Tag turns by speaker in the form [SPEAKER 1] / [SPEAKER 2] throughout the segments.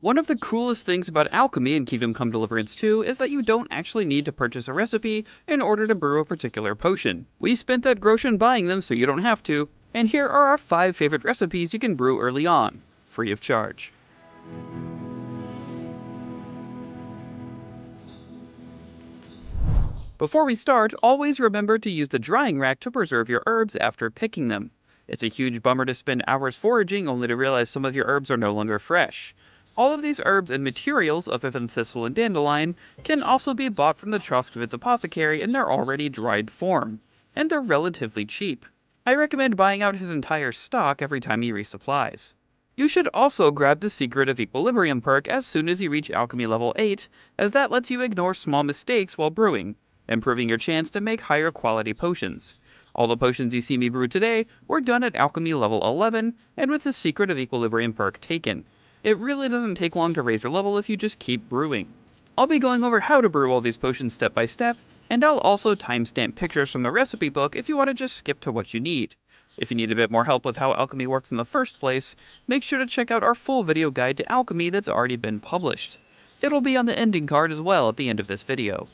[SPEAKER 1] One of the coolest things about alchemy in Kingdom Come Deliverance 2 is that you don't actually need to purchase a recipe in order to brew a particular potion. We spent that groschen buying them so you don't have to, and here are our 5 favorite recipes you can brew early on, free of charge. Before we start, always remember to use the drying rack to preserve your herbs after picking them. It's a huge bummer to spend hours foraging only to realize some of your herbs are no longer fresh. All of these herbs and materials, other than thistle and dandelion, can also be bought from the Troskovitz apothecary in their already dried form, and they're relatively cheap. I recommend buying out his entire stock every time he resupplies. You should also grab the Secret of Equilibrium perk as soon as you reach Alchemy level 8, as that lets you ignore small mistakes while brewing, improving your chance to make higher quality potions. All the potions you see me brew today were done at Alchemy level 11 and with the Secret of Equilibrium perk taken. It really doesn't take long to raise your level if you just keep brewing. I'll be going over how to brew all these potions step by step, and I'll also timestamp pictures from the recipe book if you want to just skip to what you need. If you need a bit more help with how alchemy works in the first place, make sure to check out our full video guide to alchemy that's already been published. It'll be on the ending card as well at the end of this video.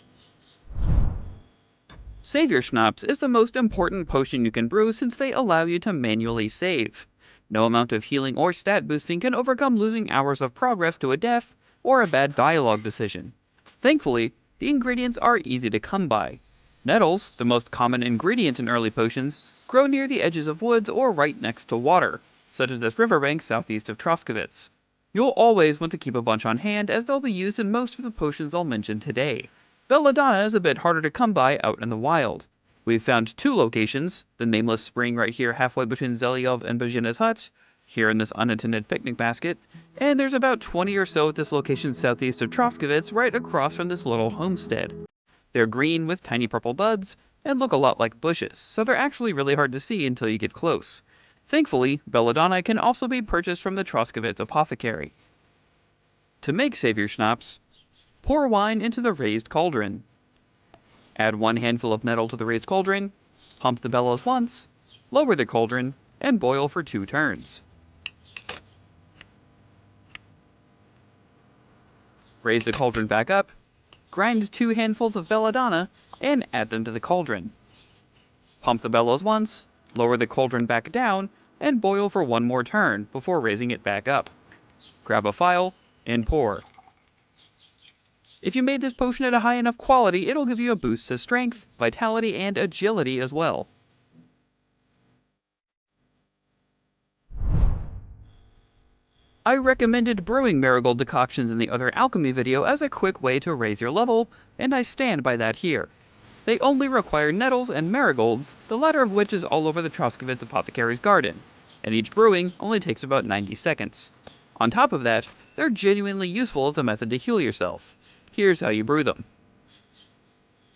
[SPEAKER 1] Saviour Schnapps is the most important potion you can brew since they allow you to manually save. No amount of healing or stat boosting can overcome losing hours of progress to a death or a bad dialogue decision. Thankfully, the ingredients are easy to come by. Nettles, the most common ingredient in early potions, grow near the edges of woods or right next to water, such as this riverbank southeast of Troskovitz. You'll always want to keep a bunch on hand as they'll be used in most of the potions I'll mention today. Belladonna is a bit harder to come by out in the wild. We've found 2 locations, the nameless spring right here halfway between Zelyov and Bajina's hut, here in this unattended picnic basket, and there's about 20 or so at this location southeast of Troskovitz right across from this little homestead. They're green with tiny purple buds, and look a lot like bushes, so they're actually really hard to see until you get close. Thankfully, belladonna can also be purchased from the Troskovitz apothecary. To make Saviour Schnapps, pour wine into the raised cauldron. Add 1 handful of nettle to the raised cauldron, pump the bellows once, lower the cauldron, and boil for 2 turns. Raise the cauldron back up, grind 2 handfuls of belladonna, and add them to the cauldron. Pump the bellows once, lower the cauldron back down, and boil for 1 more turn before raising it back up. Grab a phial, and pour. If you made this potion at a high enough quality, it'll give you a boost to strength, vitality, and agility as well. I recommended brewing Marigold Decoctions in the other alchemy video as a quick way to raise your level, and I stand by that here. They only require nettles and marigolds, the latter of which is all over the Troskovitz apothecary's garden, and each brewing only takes about 90 seconds. On top of that, they're genuinely useful as a method to heal yourself. Here's how you brew them.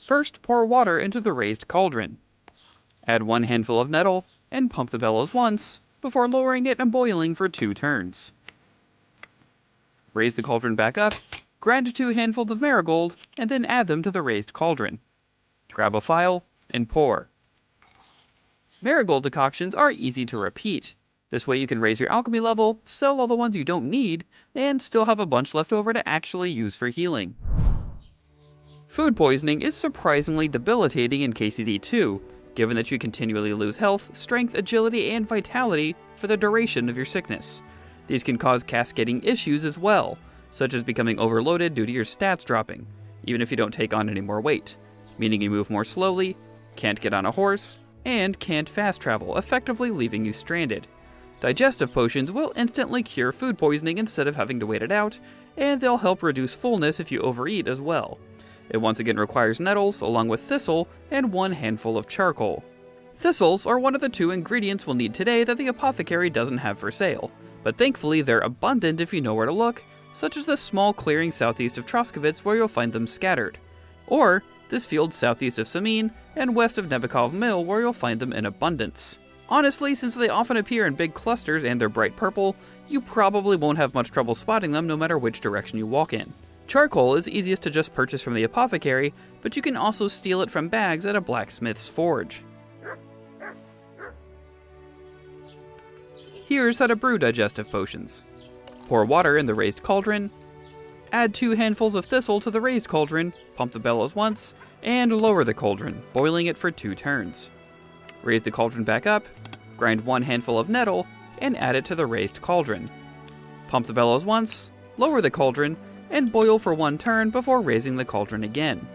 [SPEAKER 1] First, pour water into the raised cauldron. Add 1 handful of nettle, and pump the bellows once, before lowering it and boiling for 2 turns. Raise the cauldron back up, grind 2 handfuls of marigold, and then add them to the raised cauldron. Grab a phial, and pour. Marigold decoctions are easy to repeat. This way you can raise your alchemy level, sell all the ones you don't need, and still have a bunch left over to actually use for healing. Food poisoning is surprisingly debilitating in KCD2, given that you continually lose health, strength, agility, and vitality for the duration of your sickness. These can cause cascading issues as well, such as becoming overloaded due to your stats dropping, even if you don't take on any more weight, meaning you move more slowly, can't get on a horse, and can't fast travel, effectively leaving you stranded. Digestive potions will instantly cure food poisoning instead of having to wait it out, and they'll help reduce fullness if you overeat as well. It once again requires nettles, along with thistle, and 1 handful of charcoal. Thistles are one of the 2 ingredients we'll need today that the apothecary doesn't have for sale, but thankfully they're abundant if you know where to look, such as this small clearing southeast of Troskovitz where you'll find them scattered, or this field southeast of Samin and west of Nebekov Mill where you'll find them in abundance. Honestly, since they often appear in big clusters and they're bright purple, you probably won't have much trouble spotting them no matter which direction you walk in. Charcoal is easiest to just purchase from the apothecary, but you can also steal it from bags at a blacksmith's forge. Here's how to brew digestive potions. Pour water in the raised cauldron. Add 2 handfuls of thistle to the raised cauldron, pump the bellows once, and lower the cauldron, boiling it for 2 turns. Raise the cauldron back up, grind 1 handful of nettle, and add it to the raised cauldron. Pump the bellows once, lower the cauldron, and boil for 1 turn before raising the cauldron again.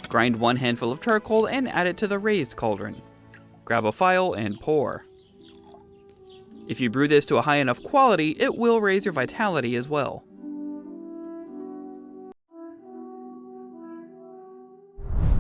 [SPEAKER 1] Grind 1 handful of charcoal and add it to the raised cauldron. Grab a phial and pour. If you brew this to a high enough quality, it will raise your vitality as well.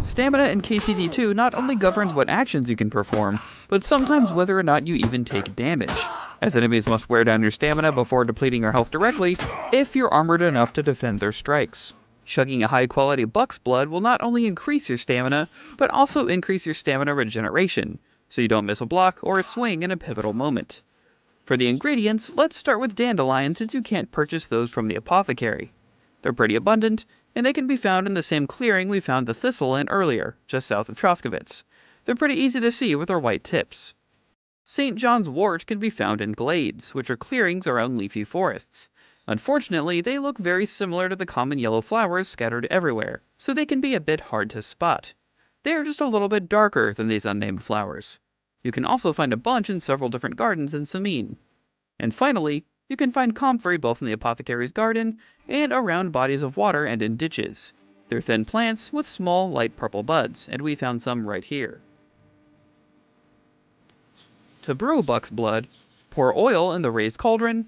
[SPEAKER 1] Stamina in KCD2 not only governs what actions you can perform, but sometimes whether or not you even take damage, as enemies must wear down your stamina before depleting your health directly if you're armored enough to defend their strikes. Chugging a high-quality buck's blood will not only increase your stamina, but also increase your stamina regeneration, so you don't miss a block or a swing in a pivotal moment. For the ingredients, let's start with dandelion since you can't purchase those from the apothecary. They're pretty abundant, and they can be found in the same clearing we found the thistle in earlier, just south of Troskowitz. They're pretty easy to see with their white tips. St. John's wort can be found in glades, which are clearings around leafy forests. Unfortunately, they look very similar to the common yellow flowers scattered everywhere, so they can be a bit hard to spot. They are just a little bit darker than these unnamed flowers. You can also find a bunch in several different gardens in Samine. And finally, you can find comfrey both in the apothecary's garden and around bodies of water and in ditches. They're thin plants with small, light purple buds, and we found some right here. To brew buck's blood, pour oil in the raised cauldron,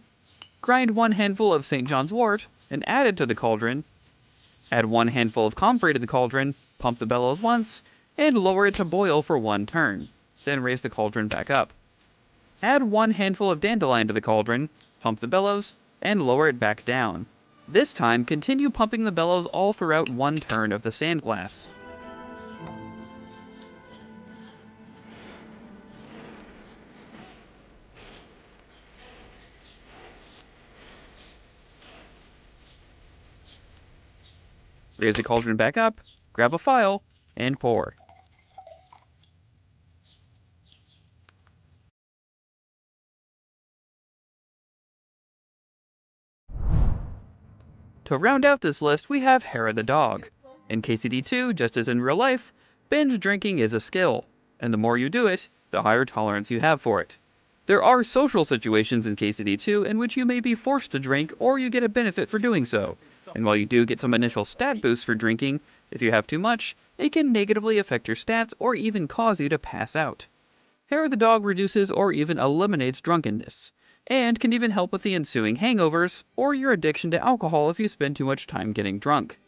[SPEAKER 1] grind 1 handful of St. John's wort and add it to the cauldron, add 1 handful of comfrey to the cauldron, pump the bellows once, and lower it to boil for 1 turn, then raise the cauldron back up. Add 1 handful of dandelion to the cauldron, pump the bellows, and lower it back down. This time, continue pumping the bellows all throughout 1 turn of the sandglass. Raise the cauldron back up, grab a phial, and pour. To round out this list, we have Hair of the Dog. In KCD2, just as in real life, binge drinking is a skill, and the more you do it, the higher tolerance you have for it. There are social situations in KCD2 in which you may be forced to drink or you get a benefit for doing so, and while you do get some initial stat boost for drinking, if you have too much, it can negatively affect your stats or even cause you to pass out. Hair of the Dog reduces or even eliminates drunkenness, and can even help with the ensuing hangovers or your addiction to alcohol if you spend too much time getting drunk.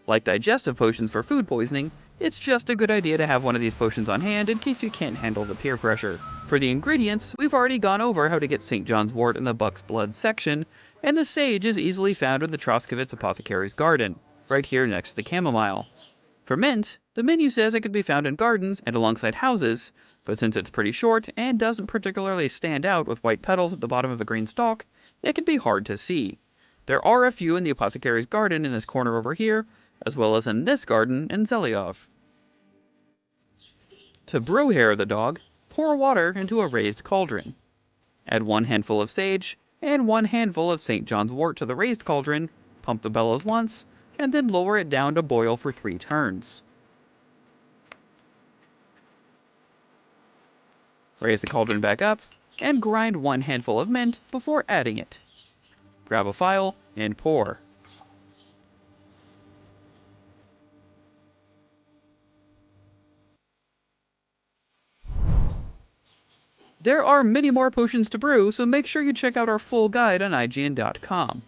[SPEAKER 1] Like digestive potions for food poisoning, it's just a good idea to have one of these potions on hand in case you can't handle the peer pressure. For the ingredients, we've already gone over how to get St. John's wort in the buck's blood section, and the sage is easily found in the Troskowitz apothecary's garden, right here next to the chamomile. For mint, the menu says it could be found in gardens and alongside houses, but since it's pretty short and doesn't particularly stand out with white petals at the bottom of a green stalk, it can be hard to see. There are a few in the apothecary's garden in this corner over here, as well as in this garden in Zelyov. To brew Hair of the Dog, pour water into a raised cauldron. Add 1 handful of sage and 1 handful of St. John's wort to the raised cauldron, pump the bellows once, and then lower it down to boil for 3 turns. Raise the cauldron back up, and grind 1 handful of mint before adding it. Grab a phial and pour. There are many more potions to brew, so make sure you check out our full guide on IGN.com.